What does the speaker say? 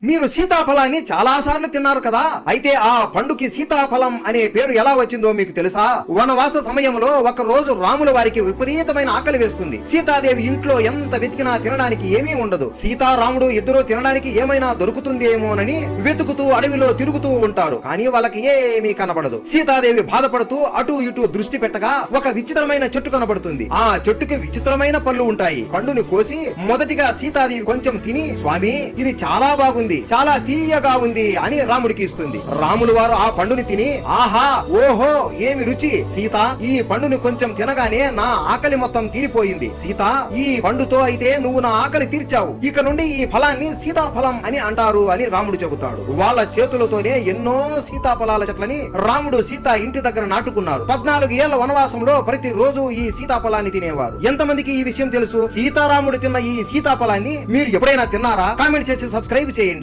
మీరు సీతాఫలాన్ని చాలా సార్లు తిన్నారు కదా. అయితే ఆ పండుకి సీతాఫలం అనే పేరు ఎలా వచ్చిందో మీకు తెలుసా? వనవాస సమయంలో ఒక రోజు రాముల వారికి విపరీతమైన ఆకలి వేస్తుంది. సీతాదేవి ఇంట్లో ఎంత వెతికినా తినడానికి ఏమీ ఉండదు. సీతారాముడు ఇద్దరు తినడానికి ఏమైనా దొరుకుతుందేమోనని వెతుకుతూ అడవిలో తిరుగుతూ ఉంటారు. కానీ వాళ్ళకి ఏమీ కనబడదు. సీతాదేవి బాధపడుతూ అటు ఇటు దృష్టి పెట్టగా ఒక విచిత్రమైన చెట్టు కనబడుతుంది. ఆ చెట్టుకి విచిత్రమైన పళ్ళు ఉంటాయి. పండుని కోసి మొదటిగా సీతాదేవి కొంచెం తిని, స్వామి ఇది చాలా బాగుంది, చాలా తీయగా ఉంది అని రాముడికి ఇస్తుంది. రాములు వారు ఆ పండుని తిని, ఆహా ఓహో ఏమి రుచి, సీత ఈ పండుని కొంచెం తినగానే నా ఆకలి మొత్తం తీరిపోయింది. సీత ఈ పండుతో అయితే నువ్వు నా ఆకలి తీర్చావు. ఇక నుండి ఈ ఫలాన్ని సీతాఫలం అని అంటారు అని రాముడు చెబుతాడు. వాళ్ళ చేతులతోనే ఎన్నో సీతాఫలాల చెట్లని రాముడు సీత ఇంటి దగ్గర నాటుకున్నారు. 14 ఏళ్ల వనవాసంలో ప్రతి రోజు ఈ సీతాఫలాన్ని తినేవారు. ఎంతమందికి ఈ విషయం తెలుసు? సీతారాముడు తిన్న ఈ సీతాఫలాన్ని మీరు ఎప్పుడైనా తిన్నారా? కామెంట్ చేసి సబ్స్క్రైబ్ చేయండి.